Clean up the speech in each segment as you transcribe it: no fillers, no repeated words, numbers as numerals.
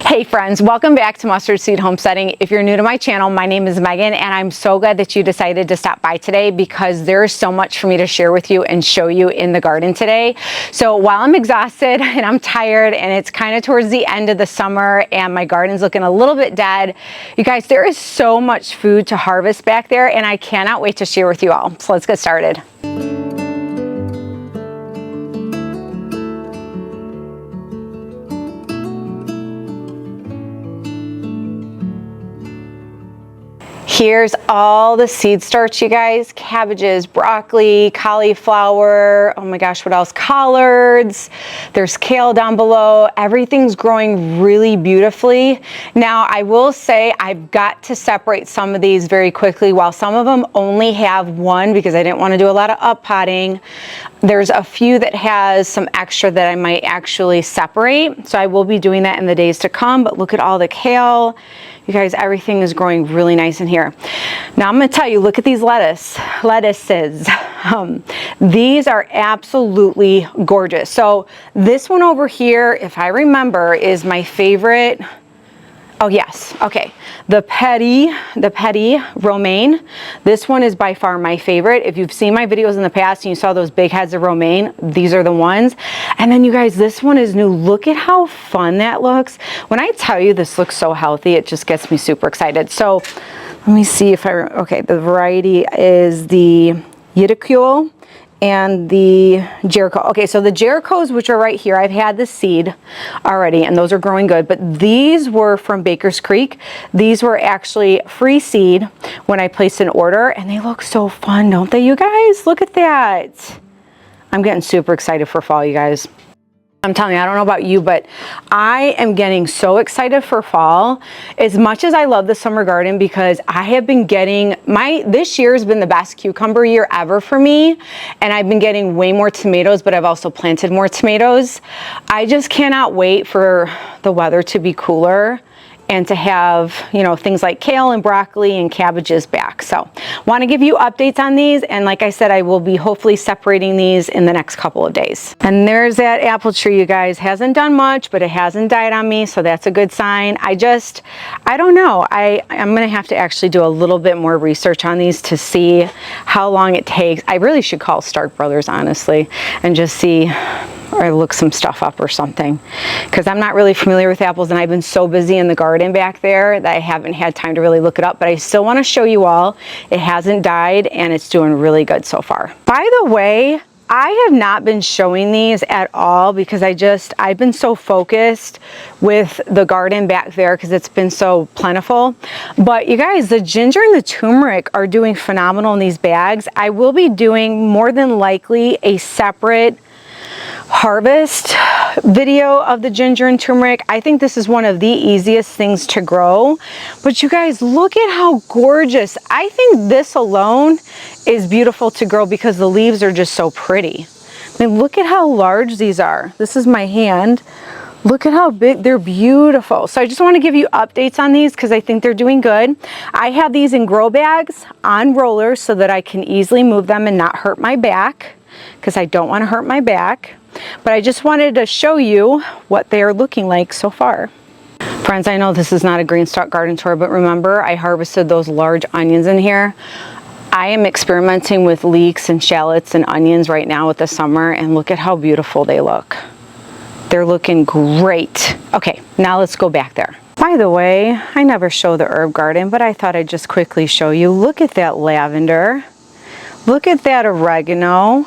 Hey friends, welcome back to Mustard Seed Homesteading. If you're new to my channel, my name is Megan and I'm so glad that you decided to stop by today because there is so much for me to share with you and show you in the garden today. So while I'm exhausted and I'm tired and it's kind of towards the end of the summer and my garden's looking a little bit dead, you guys, there is so much food to harvest back there and I cannot wait to share with you all. So let's get started. Here's all the seed starts, you guys. Cabbages, broccoli, cauliflower, oh my gosh, what else? Collards. There's kale down below. Everything's growing really beautifully. Now, I will say I've got to separate some of these very quickly. While some of them only have one because I didn't want to do a lot of up potting, there's a few that has some extra that I might actually separate. So I will be doing that in the days to come, but look at all the kale. You guys, everything is growing really nice in here. Now I'm gonna tell you, look at these lettuces. These are absolutely gorgeous. So this one over here, if I remember, is my favorite. Oh yes, okay. The petty romaine. This one is by far my favorite. If you've seen my videos in the past and you saw those big heads of romaine, these are the ones. And then you guys, this one is new. Look at how fun that looks. When I tell you this looks so healthy, it just gets me super excited. So let me see if okay, the variety is the Yikima and the Jericho. Okay, so the Jerichos, which are right here, I've had the seed already and those are growing good, but these were from Baker's Creek. These were actually free seed when I placed an order and they look so fun, don't they, you guys? Look at that. I'm getting super excited for fall, you guys. I'm telling you, I don't know about you, but I am getting so excited for fall. As much as I love the summer garden because I have been getting, this year has been the best cucumber year ever for me. And I've been getting way more tomatoes, but I've also planted more tomatoes. I just cannot wait for the weather to be cooler and to have, you know, things like kale and broccoli and cabbages back. So want to give you updates on these. And like I said, I will be hopefully separating these in the next couple of days. And there's that apple tree, you guys. Hasn't done much, but it hasn't died on me. So that's a good sign. I don't know. I'm going to have to actually do a little bit more research on these to see how long it takes. I really should call Stark Brothers, honestly, and just see or look some stuff up or something, because I'm not really familiar with apples and I've been so busy in the garden back there that I haven't had time to really look it up, but I still want to show you all. It hasn't died and it's doing really good so far. By the way, I have not been showing these at all because I've been so focused with the garden back there because it's been so plentiful. But you guys, the ginger and the turmeric are doing phenomenal in these bags. I will be doing more than likely a separate harvest video of the ginger and turmeric. I think this is one of the easiest things to grow, but you guys, look at how gorgeous. I think this alone is beautiful to grow because the leaves are just so pretty. I mean, look at how large these are. This is my hand. Look at how big, they're beautiful. So I just want to give you updates on these because I think they're doing good. I have these in grow bags on rollers so that I can easily move them and not hurt my back, because I don't want to hurt my back. But I just wanted to show you what they're looking like so far. Friends, I know this is not a GREENSTALK garden tour, but remember I harvested those large onions in here. I am experimenting with leeks and shallots and onions right now with the summer, and look at how beautiful they look. They're looking great. Okay, now let's go back there. By the way, I never show the herb garden, but I thought I'd just quickly show you. Look at that lavender. Look at that oregano.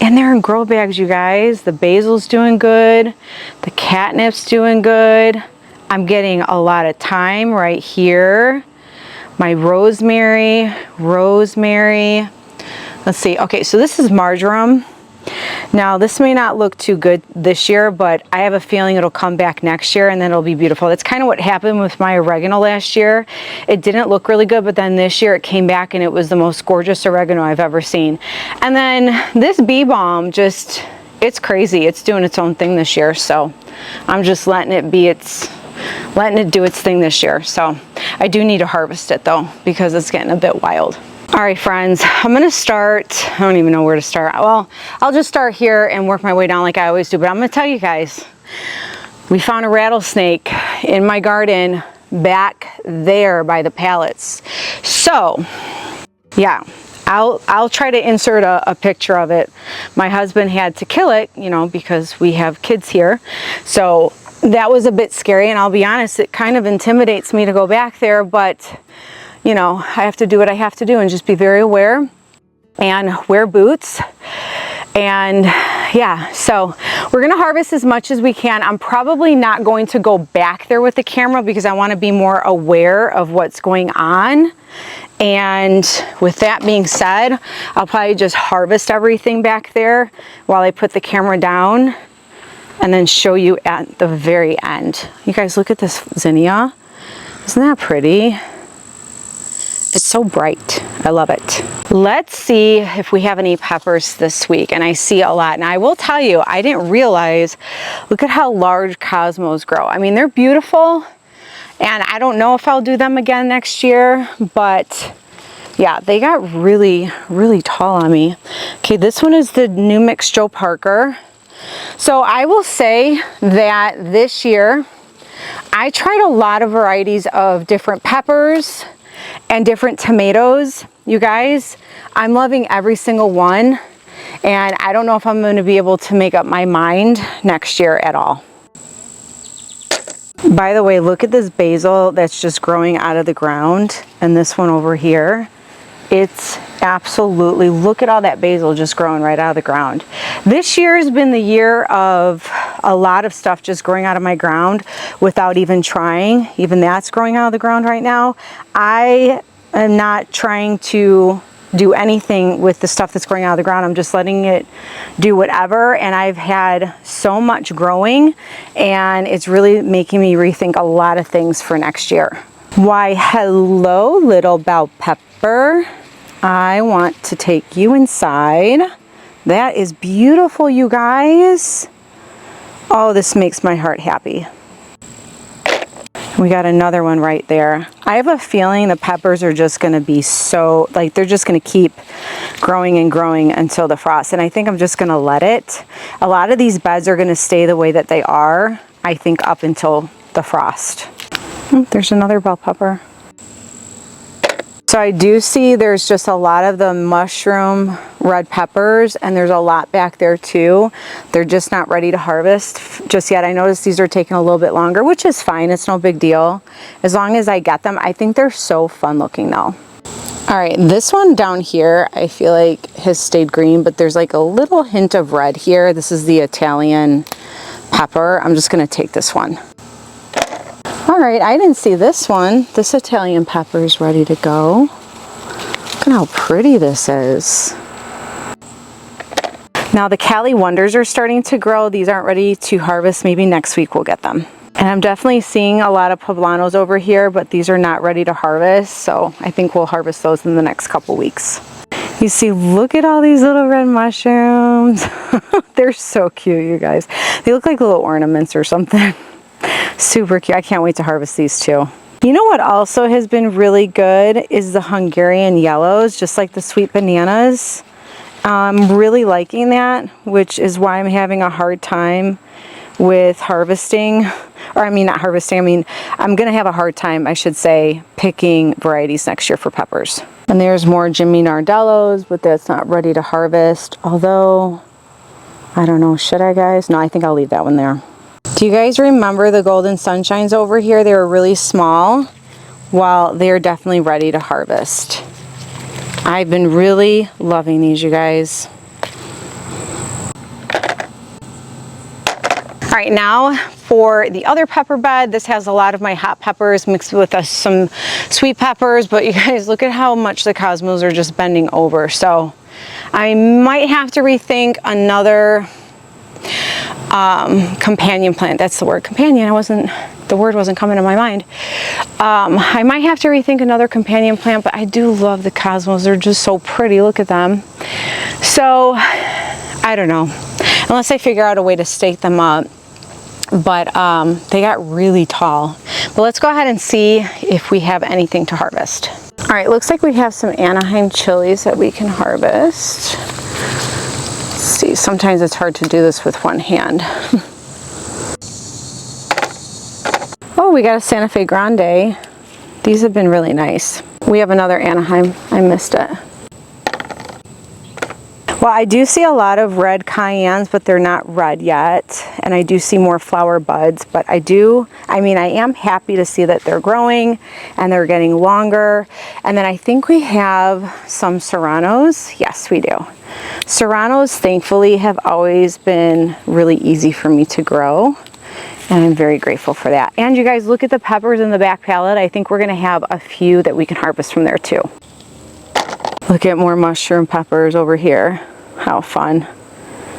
And they're in grow bags, you guys. The basil's doing good. The catnip's doing good. I'm getting a lot of thyme right here. My rosemary. Let's see. Okay, so this is marjoram. Now this may not look too good this year, but I have a feeling it'll come back next year and then it'll be beautiful. That's kind of what happened with my oregano last year. It didn't look really good, but then this year it came back and it was the most gorgeous oregano I've ever seen. And then this bee balm just, it's crazy. It's doing its own thing this year. So I'm just letting it do its thing this year. So I do need to harvest it though, because it's getting a bit wild. All right, friends, I'm gonna start, I don't even know where to start. Well, I'll just start here and work my way down like I always do, but I'm gonna tell you guys, we found a rattlesnake in my garden back there by the pallets. So, yeah, I'll try to insert a picture of it. My husband had to kill it, you know, because we have kids here. So that was a bit scary, and I'll be honest, it kind of intimidates me to go back there, but you know, I have to do what I have to do and just be very aware and wear boots. And yeah, so we're gonna harvest as much as we can. I'm probably not going to go back there with the camera because I wanna be more aware of what's going on. And with that being said, I'll probably just harvest everything back there while I put the camera down and then show you at the very end. You guys, look at this zinnia. Isn't that pretty? It's so bright. I love it. Let's see if we have any peppers this week. And I see a lot. And I will tell you, I didn't realize, look at how large cosmos grow. I mean, they're beautiful. And I don't know if I'll do them again next year. But yeah, they got really, really tall on me. Okay, this one is the New Mix Joe Parker. So I will say that this year, I tried a lot of varieties of different peppers and different tomatoes. You guys, I'm loving every single one, and I don't know if I'm going to be able to make up my mind next year at all. By the way, look at this basil that's just growing out of the ground, and this one over here. It's absolutely, look at all that basil just growing right out of the ground. This year has been the year of a lot of stuff just growing out of my ground without even trying. Even that's growing out of the ground right now. I am not trying to do anything with the stuff that's growing out of the ground. I'm just letting it do whatever, and I've had so much growing, and it's really making me rethink a lot of things for next year. Why, hello, little bell pepper. I want to take you inside. That is beautiful, you guys. Oh, this makes my heart happy. We got another one right there. I have a feeling the peppers are just gonna be so, like, they're just gonna keep growing and growing until the frost. And I think I'm just gonna let it. A lot of these beds are gonna stay the way that they are, I think, up until the frost. There's another bell pepper. So I do see there's just a lot of the mushroom red peppers, and there's a lot back there too. They're just not ready to harvest just yet. I noticed these are taking a little bit longer, which is fine. It's no big deal. As long as I get them, I think they're so fun looking though. All right, this one down here, I feel like has stayed green, but there's like a little hint of red here. This is the Italian pepper. I'm just gonna take this one. All right, I didn't see this one. This Italian pepper is ready to go. Look at how pretty this is. Now the Cali Wonders are starting to grow. These aren't ready to harvest. Maybe next week we'll get them. And I'm definitely seeing a lot of poblanos over here, but these are not ready to harvest. So I think we'll harvest those in the next couple weeks. You see, look at all these little red mushrooms. They're so cute, you guys. They look like little ornaments or something. Super cute. I can't wait to harvest these too. You know what also has been really good is the Hungarian yellows, just like the sweet bananas. I'm really liking that, which is why I'm having a hard time with harvesting. Or I mean, not harvesting, I mean, I'm going to have a hard time, I should say, picking varieties next year for peppers. And there's more Jimmy Nardellos, but that's not ready to harvest. Although, I don't know, should I, guys? No, I think I'll leave that one there. Do you guys remember the Golden Sunshines over here? They were really small. Well, they're definitely ready to harvest. I've been really loving these, you guys. All right, now for the other pepper bed. This has a lot of my hot peppers mixed with some sweet peppers, but you guys, look at how much the cosmos are just bending over. So I might have to rethink another companion plant. That's the word, companion. The word wasn't coming to my mind. I might have to rethink another companion plant, but I do love the cosmos. They're just so pretty. Look at them. So I don't know, unless I figure out a way to stake them up. But they got really tall. But let's go ahead and see if we have anything to harvest. All right, looks like we have some Anaheim chilies that we can harvest. Let's see, sometimes it's hard to do this with one hand. Oh, we got a Santa Fe Grande. These have been really nice. We have another Anaheim. I missed it. Well, I do see a lot of red cayennes, but they're not red yet. And I do see more flower buds, but I am happy to see that they're growing and they're getting longer. And then I think we have some serranos. Yes, we do. Serranos, thankfully, have always been really easy for me to grow. And I'm very grateful for that. And you guys, look at the peppers in the back pallet. I think we're gonna have a few that we can harvest from there too. Look at more mushroom peppers over here. How fun.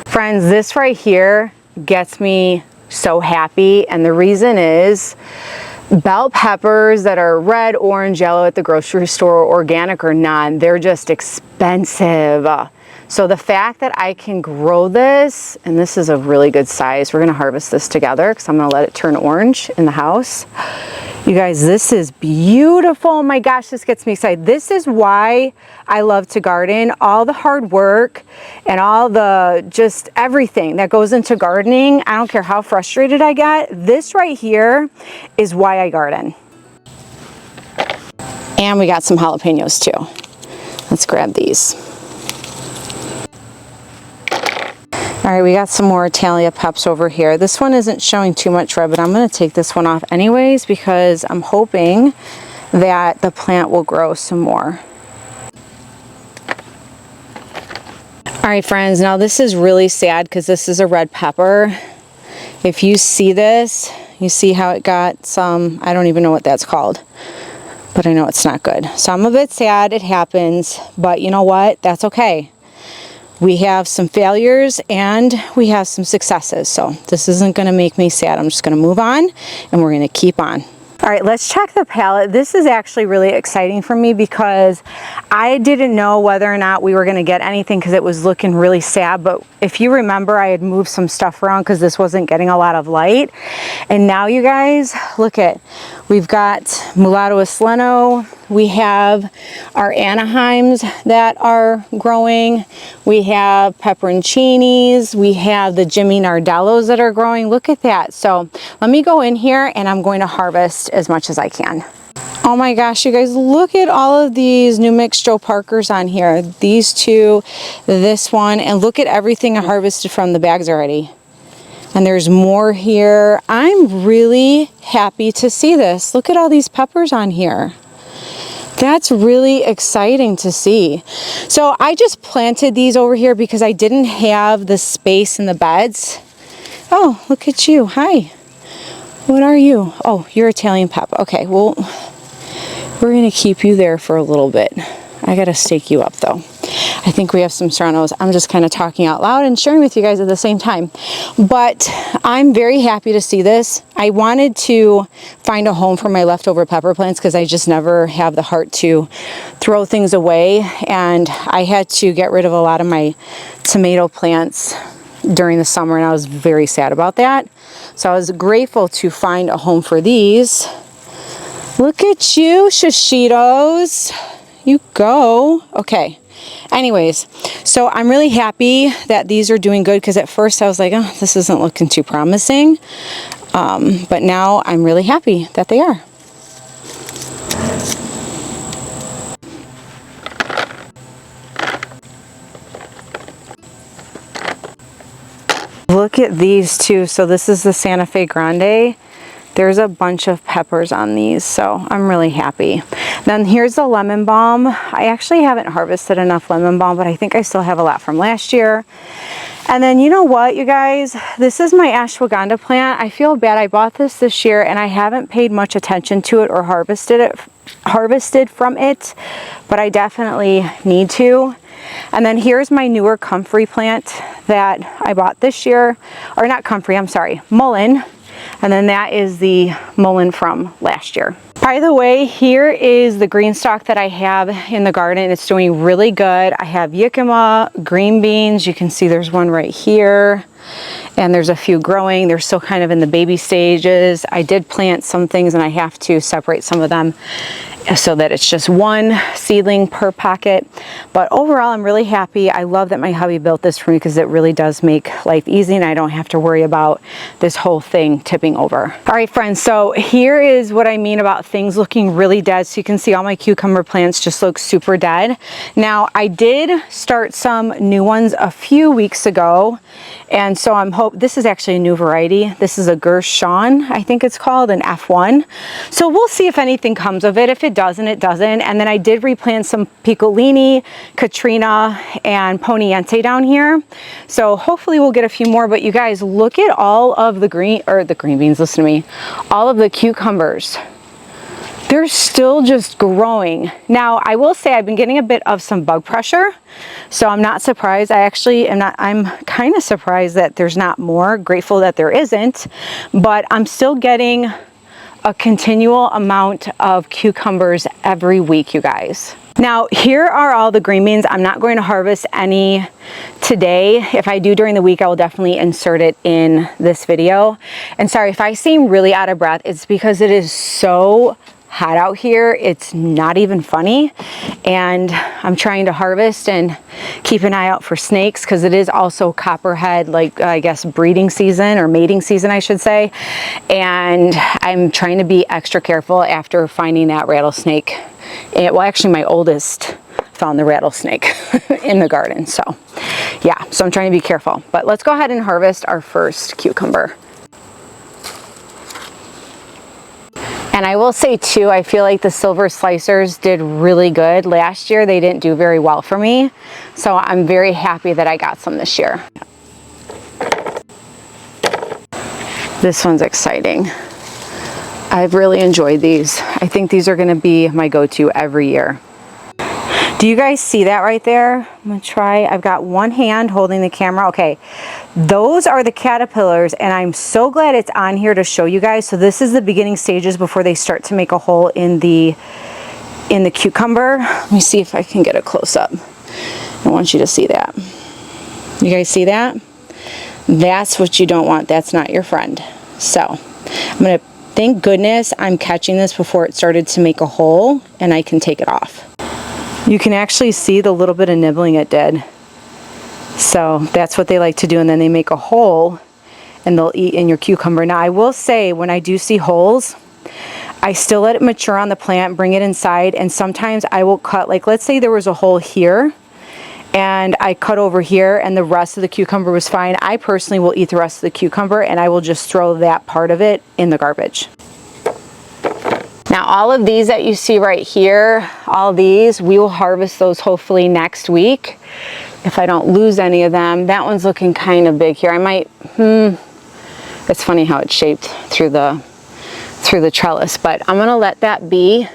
Friends, this right here gets me so happy, and the reason is bell peppers that are red, orange, yellow at the grocery store, organic or non, they're just expensive. So the fact that I can grow this, and this is a really good size, we're gonna harvest this together because I'm gonna let it turn orange in the house. You guys, this is beautiful. Oh my gosh, this gets me excited. This is why I love to garden. All the hard work and all the just everything that goes into gardening, I don't care how frustrated I get, this right here is why I garden. And we got some jalapenos too. Let's grab these. All right, we got some more Italia peps over here. This one isn't showing too much red, but I'm gonna take this one off anyways because I'm hoping that the plant will grow some more. All right, friends, now this is really sad because this is a red pepper. If you see this, you see how it got some, I don't even know what that's called, but I know it's not good. So I'm a bit sad, it happens, but you know what? That's okay. We have some failures and we have some successes. So this isn't gonna make me sad. I'm just gonna move on and we're gonna keep on. All right, let's check the pallet. This is actually really exciting for me because I didn't know whether or not we were gonna get anything because it was looking really sad. But if you remember, I had moved some stuff around because this wasn't getting a lot of light. And now you guys, look at, we've got Mulatto Isleno. We have our Anaheims that are growing. We have pepperoncinis. We have the Jimmy Nardellos that are growing. Look at that. So let me go in here and I'm going to harvest as much as I can. Oh my gosh, you guys, look at all of these New Mix Joe Parkers on here. These two, this one, and look at everything I harvested from the bags already. And there's more here. I'm really happy to see this. Look at all these peppers on here. That's really exciting to see. So I just planted these over here because I didn't have the space in the beds. Oh, look at you. Hi. What are you? Oh, you're Italian pep. Okay, well, we're gonna keep you there for a little bit. I gotta stake you up though. I think we have some serranos. I'm just kind of talking out loud and sharing with you guys at the same time. But I'm very happy to see this. I wanted to find a home for my leftover pepper plants because I just never have the heart to throw things away. And I had to get rid of a lot of my tomato plants during the summer and I was very sad about that. So I was grateful to find a home for these. Look at you, shishitos. You go. Okay. Anyways, so I'm really happy that these are doing good because at first I was like, oh, this isn't looking too promising. But now I'm really happy that they are. Look at these two. So this is the Santa Fe Grande. There's a bunch of peppers on these, so I'm really happy. Then here's the lemon balm. I actually haven't harvested enough lemon balm, but I think I still have a lot from last year. And then you know what, you guys, this is my ashwagandha plant. I feel bad. I bought this year and I haven't paid much attention to it or harvested from it, but I definitely need to. And then here's my newer comfrey plant that I bought this year, or not comfrey, I'm sorry, mullein. And then that is the mullein from last year. By the way, here is the GREENSTALK that I have in the garden. It's doing really good. I have Yikima, green beans. You can see there's one right here. And there's a few growing. They're still kind of in the baby stages. I did plant some things and I have to separate some of them so that it's just one seedling per pocket. But overall, I'm really happy. I love that my hubby built this for me because it really does make life easy and I don't have to worry about this whole thing tipping over. All right, friends, so here is what I mean about things looking really dead. So you can see all my cucumber plants just look super dead. Now, I did start some new ones a few weeks ago. And so this is actually a new variety. This is a Gershon, I think it's called, an F1. So we'll see if anything comes of it. If it doesn't, it doesn't. And then I did replant some Piccolini, Katrina, and Poniente down here. So hopefully we'll get a few more, but you guys look at all of the green beans, listen to me, all of the cucumbers. They're still just growing. Now, I will say I've been getting a bit of some bug pressure, so I'm not surprised. I'm kind of surprised that there's not more, grateful that there isn't, but I'm still getting a continual amount of cucumbers every week, you guys. Now, here are all the green beans. I'm not going to harvest any today. If I do during the week, I will definitely insert it in this video. And sorry, if I seem really out of breath, it's because it is so hot out here. It's not even funny. And I'm trying to harvest and keep an eye out for snakes because it is also copperhead, like I guess breeding season or mating season, I should say. And I'm trying to be extra careful after finding that rattlesnake. Well, actually my oldest found the rattlesnake in the garden. So yeah, so I'm trying to be careful, but let's go ahead and harvest our first cucumber. And I will say too, I feel like the silver slicers did really good. Last year, they didn't do very well for me. So I'm very happy that I got some this year. This one's exciting. I've really enjoyed these. I think these are gonna be my go-to every year. Do you guys see that right there? I'm gonna try, I've got one hand holding the camera. Okay, those are the caterpillars and I'm so glad it's on here to show you guys. So this is the beginning stages before they start to make a hole in the cucumber. Let me see if I can get a close up. I want you to see that. You guys see that? That's what you don't want. That's not your friend. So I'm gonna, thank goodness I'm catching this before it started to make a hole and I can take it off. You can actually see the little bit of nibbling it did. So that's what they like to do, and then they make a hole and they'll eat in your cucumber. Now I will say, when I do see holes, I still let it mature on the plant, bring it inside, and sometimes I will cut, like let's say there was a hole here and I cut over here and the rest of the cucumber was fine. I personally will eat the rest of the cucumber and I will just throw that part of it in the garbage. Now all of these that you see right here, all these, we will harvest those hopefully next week if I don't lose any of them. That one's looking kind of big here. I might, it's funny how it's shaped through the trellis, but I'm gonna let that be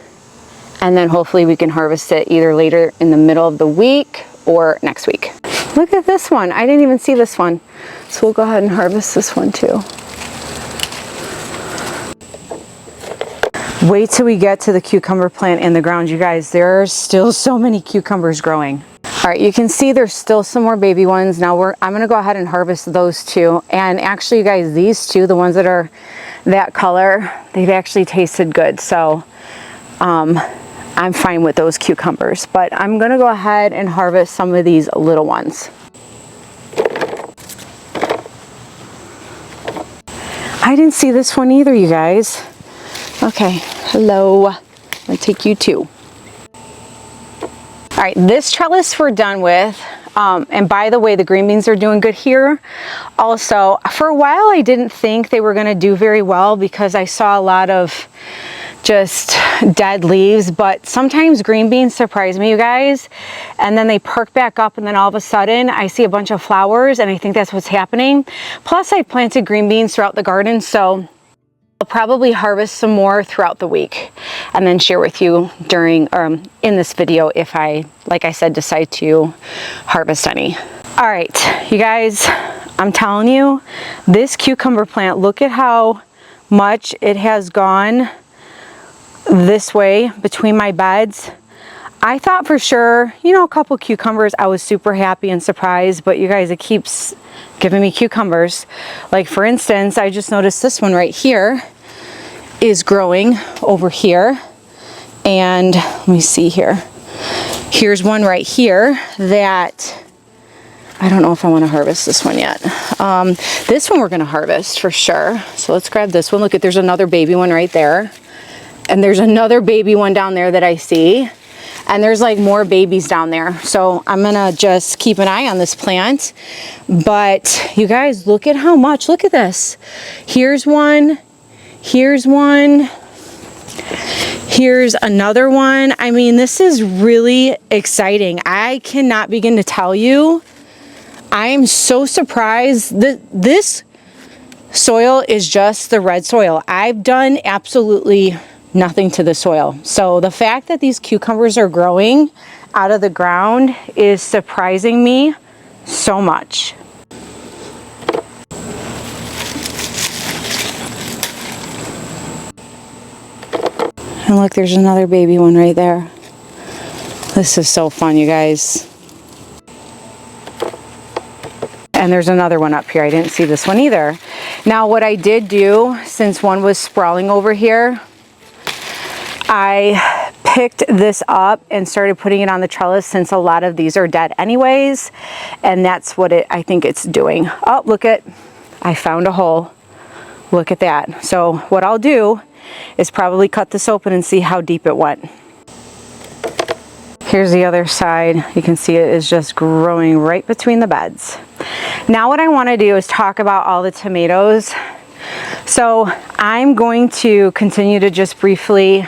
and then hopefully we can harvest it either later in the middle of the week or next week. Look at this one. I didn't even see this one. So we'll go ahead and harvest this one too. Wait till we get to the cucumber plant in the ground, you guys. There are still so many cucumbers growing. All right, you can see there's still some more baby ones. Now I'm gonna go ahead and harvest those two. And actually, you guys, these two, the ones that are that color, they've actually tasted good. So I'm fine with those cucumbers. But I'm gonna go ahead and harvest some of these little ones. I didn't see this one either, you guys. Okay, hello, I'm gonna take you too. All right, this trellis we're done with. And by the way, the green beans are doing good here. Also, for a while I didn't think they were gonna do very well because I saw a lot of just dead leaves, but sometimes green beans surprise me, you guys, and then they perk back up, and then all of a sudden I see a bunch of flowers, and I think that's what's happening. Plus I planted green beans throughout the garden, so I'll probably harvest some more throughout the week and then share with you during in this video if I, like I said, decide to harvest any. All right, you guys, I'm telling you, this cucumber plant, look at how much it has gone this way between my beds. I thought for sure, you know, a couple cucumbers, I was super happy and surprised, but you guys, it keeps giving me cucumbers. Like for instance, I just noticed this one right here is growing over here. And let me see here. Here's one right here that I don't know if I want to harvest this one yet. This one we're going to harvest for sure. So let's grab this one. Look at, there's another baby one right there. And there's another baby one down there that I see. And there's like more babies down there. So I'm gonna just keep an eye on this plant. But you guys, look at how much, look at this. Here's one, here's one, here's another one. I mean, this is really exciting. I cannot begin to tell you. I am so surprised that this soil is just the red soil. I've done absolutely nothing to the soil. So the fact that these cucumbers are growing out of the ground is surprising me so much. And look, there's another baby one right there. This is so fun, you guys. And there's another one up here. I didn't see this one either. Now what I did do, since one was sprawling over here, I picked this up and started putting it on the trellis since a lot of these are dead anyways. And that's what I think it's doing. Oh, look at, I found a hole. Look at that. So what I'll do is probably cut this open and see how deep it went. Here's the other side. You can see it is just growing right between the beds. Now what I want to do is talk about all the tomatoes. So I'm going to continue to just briefly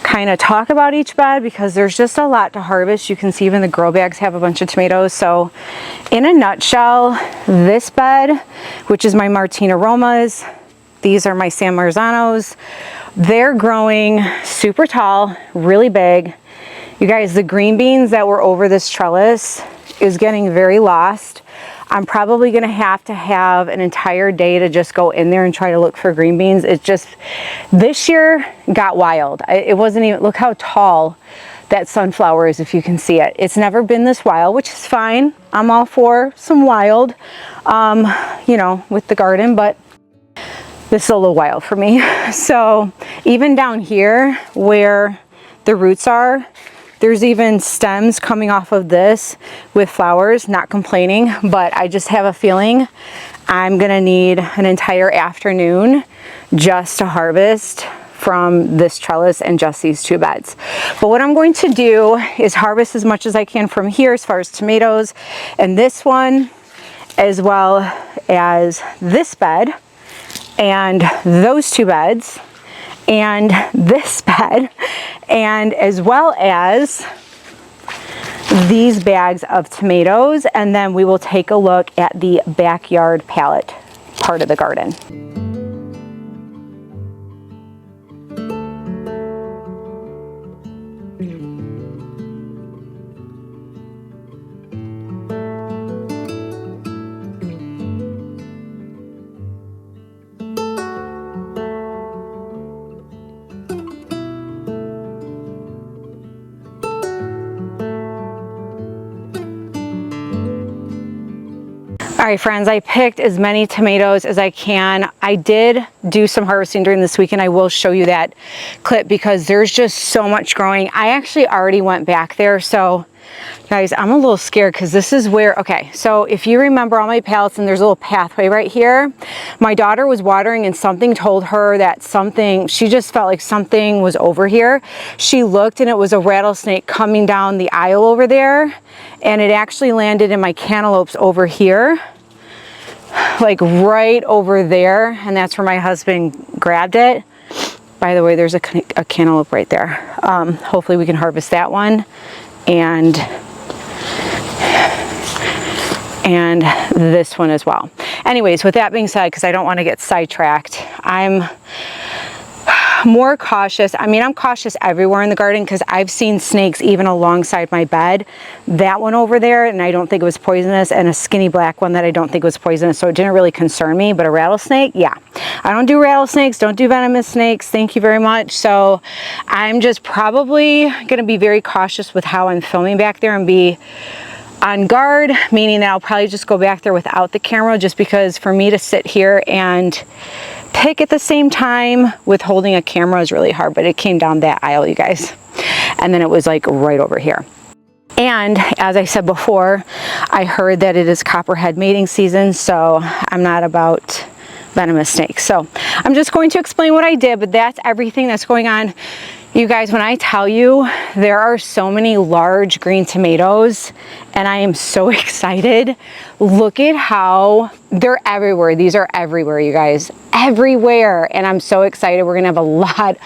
kind of talk about each bed because there's just a lot to harvest. You can see even the grow bags have a bunch of tomatoes. So in a nutshell, this bed, which is my Martina Romas, these are my San Marzanos, they're growing super tall, really big. You guys, the green beans that were over this trellis is getting very lost. I'm probably gonna have to have an entire day to just go in there and try to look for green beans. It just, this year got wild. It wasn't even, look how tall that sunflower is, if you can see it. It's never been this wild, which is fine. I'm all for some wild, you know, with the garden, but this is a little wild for me. So even down here where the roots are, there's even stems coming off of this with flowers. Not complaining, but I just have a feeling I'm gonna need an entire afternoon just to harvest from this trellis and just these two beds. But what I'm going to do is harvest as much as I can from here as far as tomatoes and this one, as well as this bed and those two beds and this bed, and as well as these bags of tomatoes, and then we will take a look at the backyard pallet part of the garden. All right, friends, I picked as many tomatoes as I can. I did do some harvesting during this week, and I will show you that clip because there's just so much growing. I actually already went back there, so guys, I'm a little scared because this is where, okay, so if you remember all my pallets, and there's a little pathway right here, my daughter was watering and something told her that something, she just felt like something was over here. She looked and it was a rattlesnake coming down the aisle over there, and it actually landed in my cantaloupes over here, like right over there, and that's where my husband grabbed it. By the way, there's a cantaloupe right there. Hopefully we can harvest that one and this one as well. Anyways, with that being said, because I don't want to get sidetracked, I'm more cautious. I mean, I'm cautious everywhere in the garden because I've seen snakes even alongside my bed. That one over there, and I don't think it was poisonous, and a skinny black one that I don't think was poisonous, so it didn't really concern me. But a rattlesnake, yeah. I don't do rattlesnakes, don't do venomous snakes, thank you very much. So I'm just probably going to be very cautious with how I'm filming back there and be on guard, meaning that I'll probably just go back there without the camera, just because for me to sit here and pick at the same time with holding a camera is really hard. But it came down that aisle, you guys, and then it was like right over here. And as I said before, I heard that it is copperhead mating season, so I'm not about venomous snakes. So I'm just going to explain what I did, but that's everything that's going on. You guys, when I tell you there are so many large green tomatoes and I am so excited, look at how they're everywhere. These are everywhere, you guys, everywhere. And I'm so excited. We're gonna have a lot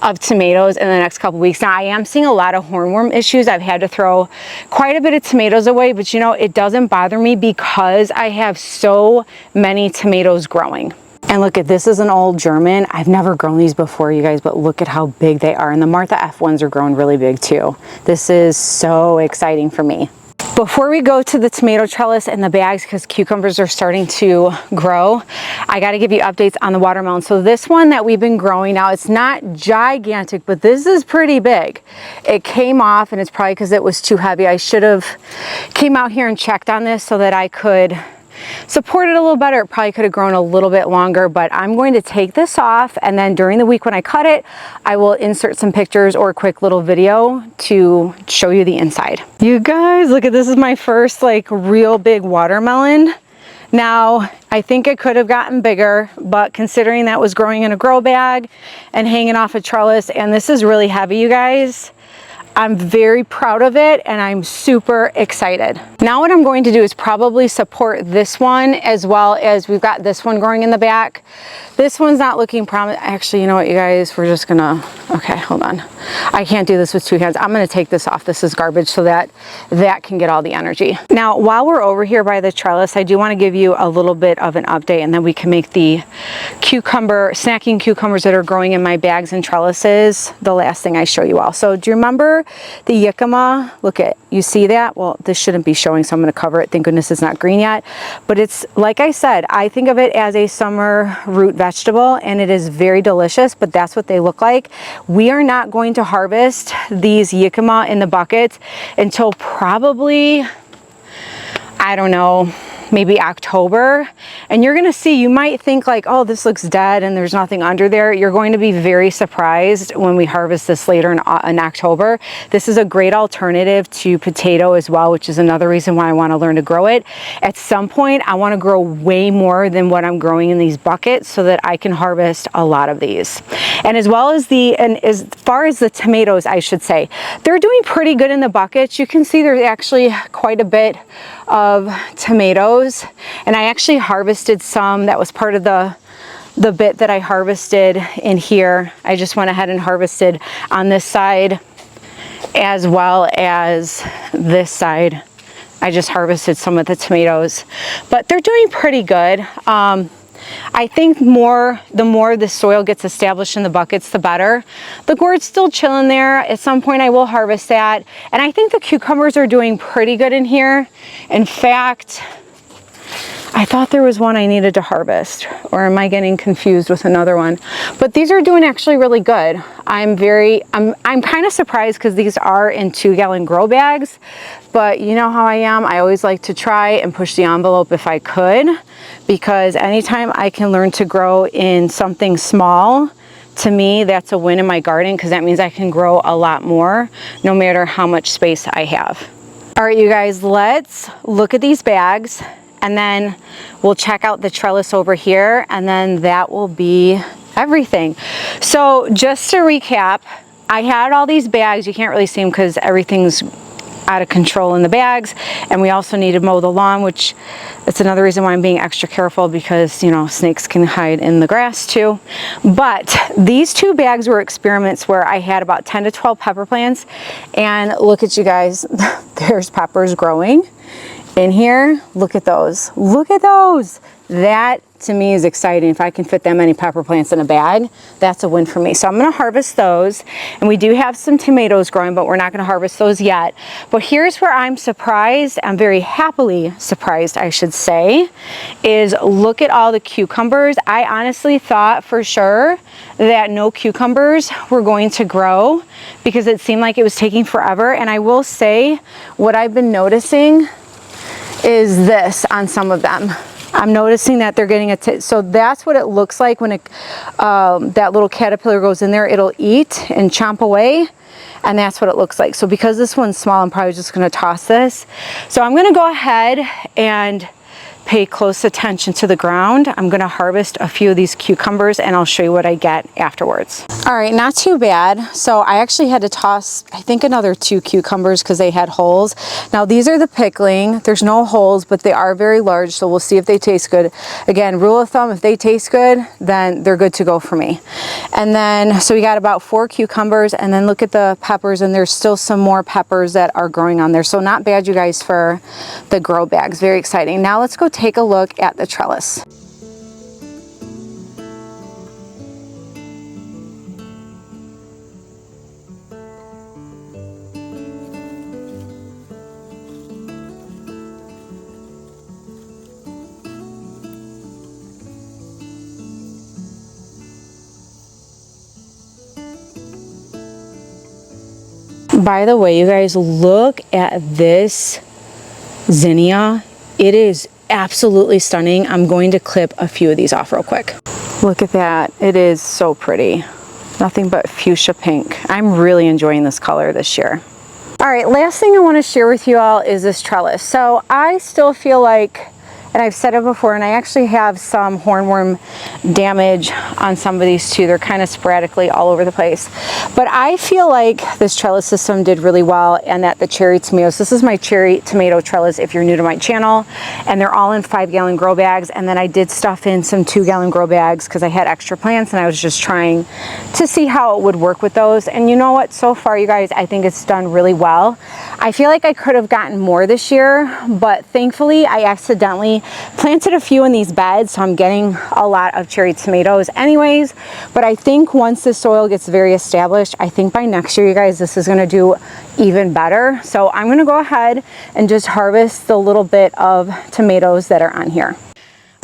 of tomatoes in the next couple weeks. Now I am seeing a lot of hornworm issues. I've had to throw quite a bit of tomatoes away, but you know, it doesn't bother me because I have so many tomatoes growing. And look at this, is an old German. I've never grown these before, you guys, but look at how big they are. And the Martha F ones are growing really big too. This is so exciting for me. Before we go to the tomato trellis and the bags, because cucumbers are starting to grow, I got to give you updates on the watermelon. So this one that we've been growing now, it's not gigantic, but this is pretty big. It came off, and it's probably because it was too heavy. I should have came out here and checked on this so that I could support it a little better. It probably could have grown a little bit longer, but I'm going to take this off, and then during the week when I cut it, I will insert some pictures or a quick little video to show you the inside. You guys, look at this. Is my first like real big watermelon. Now, I think it could have gotten bigger, but considering that was growing in a grow bag and hanging off a trellis, and this is really heavy, you guys, I'm very proud of it and I'm super excited. Now what I'm going to do is probably support this one, as well as we've got this one growing in the back. This one's not looking promising. Actually, you know what, you guys, we're just gonna, okay, hold on. I can't do this with two hands. I'm gonna take this off. This is garbage, so that can get all the energy. Now, while we're over here by the trellis, I do wanna give you a little bit of an update, and then we can make the snacking cucumbers that are growing in my bags and trellises the last thing I show you all. So do you remember the Yikima? Look at, you see that? Well, this shouldn't be showing, so I'm gonna cover it. Thank goodness it's not green yet. But it's, like I said, I think of it as a summer root vegetable, and it is very delicious, but that's what they look like. We are not going to harvest these Yikima in the buckets until probably, I don't know, maybe October. And you're gonna see, you might think like, oh, this looks dead and there's nothing under there. You're going to be very surprised when we harvest this later in October. This is a great alternative to potato as well, which is another reason why I want to learn to grow it. At some point, I want to grow way more than what I'm growing in these buckets so that I can harvest a lot of these. And as well as as far as the tomatoes, I should say, they're doing pretty good in the buckets. You can see there's actually quite a bit of tomatoes, and I actually harvested some. That was part of the bit that I harvested in here. I just went ahead and harvested on this side as well as this side. I just harvested some of the tomatoes, but they're doing pretty good. I think the more the soil gets established in the buckets, the better. The gourd's still chilling there. At some point I will harvest that. And I think the cucumbers are doing pretty good in here. In fact, I thought there was one I needed to harvest, or am I getting confused with another one? But these are doing actually really good. I'm kind of surprised because these are in 2-gallon grow bags, but you know how I am. I always like to try and push the envelope if I could, because anytime I can learn to grow in something small, to me, that's a win in my garden, because that means I can grow a lot more no matter how much space I have. All right, you guys, let's look at these bags, and then we'll check out the trellis over here, and then that will be everything. So just to recap, I had all these bags. You can't really see them because everything's out of control in the bags. And we also need to mow the lawn, which it's another reason why I'm being extra careful, because, you know, snakes can hide in the grass too. But these 2 bags were experiments where I had about 10 to 12 pepper plants, and look at you guys, there's peppers growing in here. Look at those. Look at those. That to me is exciting. If I can fit that many pepper plants in a bag, that's a win for me. So I'm going to harvest those, and we do have some tomatoes growing, but we're not going to harvest those yet. But here's where I'm surprised, I'm very happily surprised, I should say, is look at all the cucumbers. I honestly thought for sure that no cucumbers were going to grow because it seemed like it was taking forever. And I will say what I've been noticing is this on some of them. I'm noticing that they're getting so that's what it looks like when that little caterpillar goes in there. It'll eat and chomp away, and that's what it looks like. So because this one's small, I'm probably just going to toss this. So I'm going to go ahead and pay close attention to the ground. I'm going to harvest a few of these cucumbers, and I'll show you what I get afterwards. All right, not too bad. So I actually had to toss, I think, another 2 cucumbers because they had holes. Now these are the pickling. There's no holes, but they are very large, so we'll see if they taste good. Again, rule of thumb, if they taste good, then they're good to go for me. And then, so we got about 4 cucumbers, and then look at the peppers, and there's still some more peppers that are growing on there. So not bad, you guys, for the grow bags. Very exciting. Now let's go take a look at the trellis. By the way, you guys, look at this zinnia. It is absolutely stunning. I'm going to clip a few of these off real quick. Look at that. It is so pretty. Nothing but fuchsia pink. I'm really enjoying this color this year. All right, last thing I want to share with you all is this trellis. So I still feel like, and I've said it before, and I actually have some hornworm damage on some of these too. They're kind of sporadically all over the place. But I feel like this trellis system did really well, and that the cherry tomatoes, this is my cherry tomato trellis if you're new to my channel, and they're all in 5-gallon grow bags. And then I did stuff in some 2-gallon grow bags because I had extra plants, and I was just trying to see how it would work with those. And you know what? So far, you guys, I think it's done really well. I feel like I could have gotten more this year, but thankfully I accidentally planted a few in these beds, so I'm getting a lot of cherry tomatoes anyways. But I think once the soil gets very established, I think by next year, you guys, this is going to do even better. So I'm going to go ahead and just harvest the little bit of tomatoes that are on here.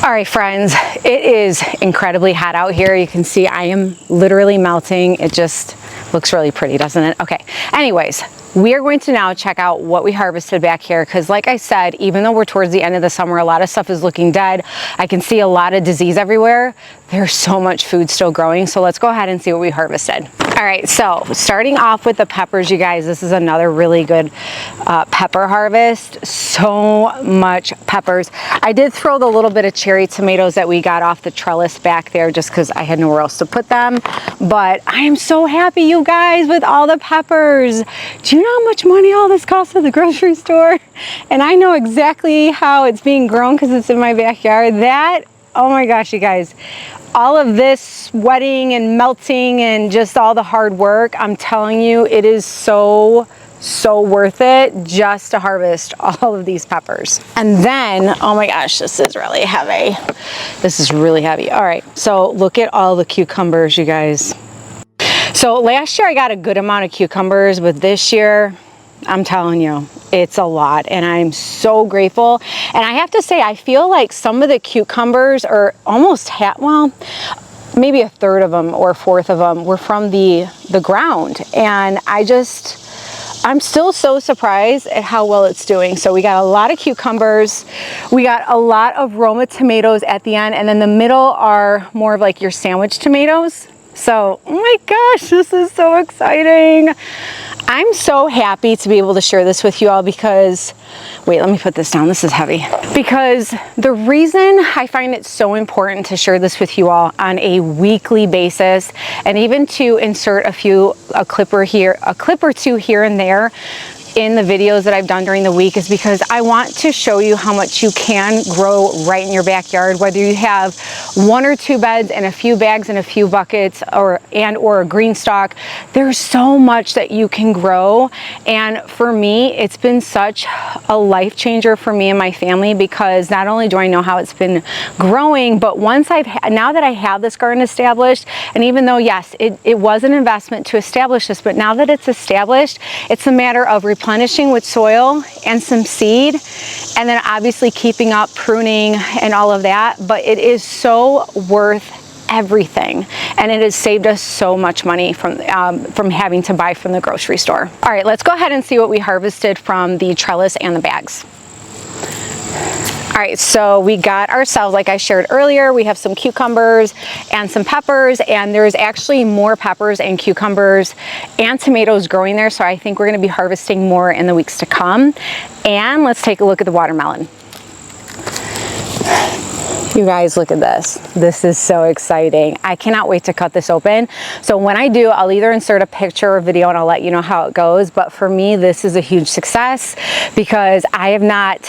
All right, friends, it is incredibly hot out here. You can see I am literally melting. It just looks really pretty, doesn't it? Okay, anyways, we are going to now check out what we harvested back here, because like I said, even though we're towards the end of the summer, a lot of stuff is looking dead. I can see a lot of disease everywhere. There's so much food still growing. So let's go ahead and see what we harvested. All right, so starting off with the peppers, you guys, this is another really good pepper harvest. So much peppers. I did throw the little bit of cherry tomatoes that we got off the trellis back there just because I had nowhere else to put them. But I am so happy, you guys, with all the peppers. Do you know how much money all this costs at the grocery store? And I know exactly how it's being grown because it's in my backyard. That, oh my gosh, you guys, all of this sweating and melting and just all the hard work, I'm telling you, it is so worth it just to harvest all of these peppers. And then, oh my gosh, this is really heavy. This is really heavy. All right, so look at all the cucumbers, you guys. So last year I got a good amount of cucumbers, but this year, I'm telling you, it's a lot, and I'm so grateful. And I have to say, I feel like some of the cucumbers are almost well, maybe a third of them or a fourth of them were from the ground. And I'm still so surprised at how well it's doing. So we got a lot of cucumbers. We got a lot of Roma tomatoes at the end, and then the middle are more of like your sandwich tomatoes. So, oh my gosh, this is so exciting. I'm so happy to be able to share this with you all because, wait, let me put this down. This is heavy. Because the reason I find it so important to share this with you all on a weekly basis, and even to insert a clip or two here and there, in the videos that I've done during the week is because I want to show you how much you can grow right in your backyard, whether you have 1 or 2 beds and a few bags and a few buckets or a GREENSTALK. There's so much that you can grow, and for me it's been such a life changer for me and my family, because not only do I know how it's been growing, but now that I have this garden established, and even though yes, it was an investment to establish this, but now that it's established, it's a matter of replenishing with soil and some seed, and then obviously keeping up, pruning and all of that. But it is so worth everything, and it has saved us so much money from having to buy from the grocery store. All right, let's go ahead and see what we harvested from the trellis and the bags. All right, so we got ourselves, like I shared earlier, we have some cucumbers and some peppers, and there's actually more peppers and cucumbers and tomatoes growing there, so I think we're gonna be harvesting more in the weeks to come. And let's take a look at the watermelon. You guys, look at this. This is so exciting. I cannot wait to cut this open. So when I do, I'll either insert a picture or video and I'll let you know how it goes. But for me, this is a huge success because I have not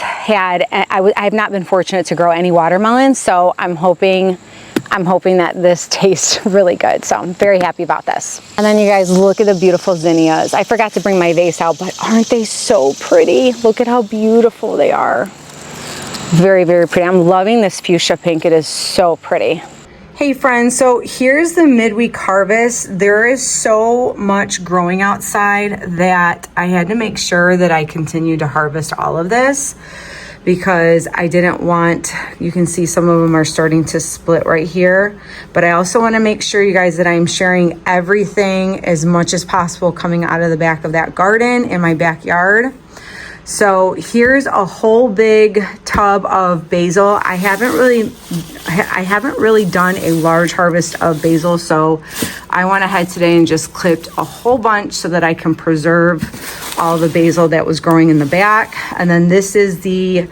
been fortunate to grow any watermelon. So I'm hoping that this tastes really good. So I'm very happy about this. And then you guys, look at the beautiful zinnias. I forgot to bring my vase out, but aren't they so pretty? Look at how beautiful they are. Very, very pretty. I'm loving this fuchsia pink. It is so pretty. Hey friends, so here's the midweek harvest. There is so much growing outside that I had to make sure that I continued to harvest all of this, because I didn't want, you can see some of them are starting to split right here, but I also want to make sure, you guys, that I'm sharing everything as much as possible coming out of the back of that garden in my backyard. So here's a whole big tub of basil. I haven't really done a large harvest of basil, so I went ahead today and just clipped a whole bunch so that I can preserve all the basil that was growing in the back. And then this is the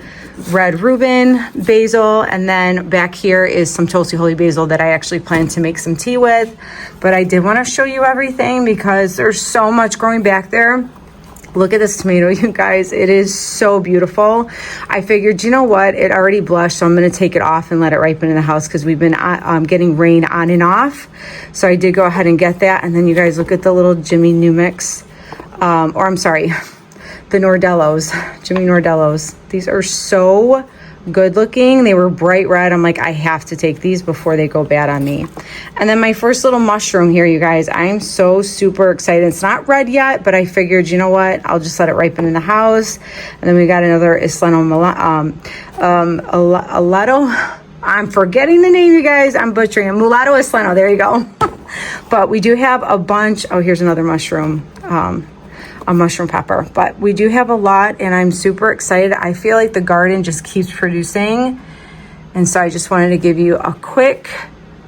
red Reuben basil, and then back here is some Tulsi Holy basil that I actually plan to make some tea with. But I did want to show you everything because there's so much growing back there. Look at this tomato, you guys. It is so beautiful. I figured, you know what? It already blushed, so I'm going to take it off and let it ripen in the house because we've been getting rain on and off. So I did go ahead and get that. And then you guys, look at the little Jimmy New Mix. Or I'm sorry, the Nordellos. Jimmy Nordellos. These are so good looking. They were bright red. I'm like, I have to take these before they go bad on me. And then my first little mushroom here, you guys. I'm so super excited. It's not red yet, but I figured, you know what? I'll just let it ripen in the house. And then we got another Isleno Mulatto. I'm forgetting the name, you guys. I'm butchering it. Mulatto Isleno. There you go. But we do have a bunch. Oh, here's another mushroom. A mushroom pepper, but we do have a lot, and I'm super excited. I feel like the garden just keeps producing, and so I just wanted to give you a quick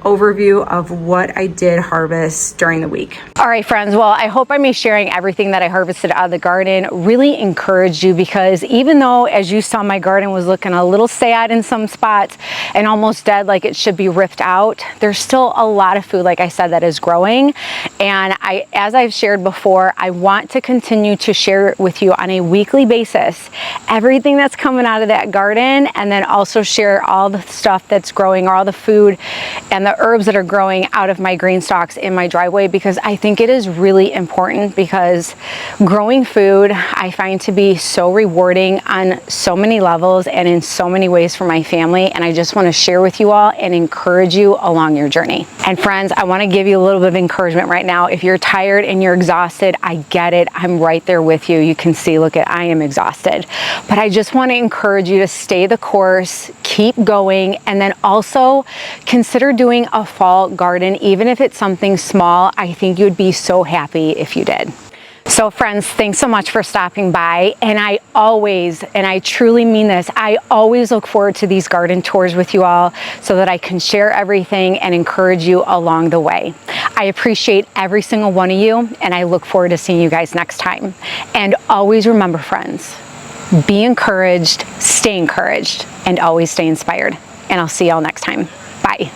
overview of what I did harvest during the week. All right, friends. Well, I hope me sharing everything that I harvested out of the garden really encouraged you, because even though, as you saw, my garden was looking a little sad in some spots and almost dead, like it should be ripped out, there's still a lot of food, like I said, that is growing. And as I've shared before, I want to continue to share with you on a weekly basis everything that's coming out of that garden, and then also share all the stuff that's growing, or all the food and the herbs that are growing out of my GREENSTALKs in my driveway, because I think it is really important, because growing food I find to be so rewarding on so many levels and in so many ways for my family, and I just want to share with you all and encourage you along your journey. And friends, I want to give you a little bit of encouragement right now. If you're tired and you're exhausted, I get it. I'm right there with you. You can see, look at, I am exhausted, but I just want to encourage you to stay the course, keep going, and then also consider doing a fall garden. Even if it's something small, I think you'd be so happy if you did. So friends, thanks so much for stopping by. And I always, and I truly mean this, I always look forward to these garden tours with you all so that I can share everything and encourage you along the way. I appreciate every single one of you, and I look forward to seeing you guys next time. And always remember, friends, be encouraged, stay encouraged, and always stay inspired. And I'll see y'all next time. Bye.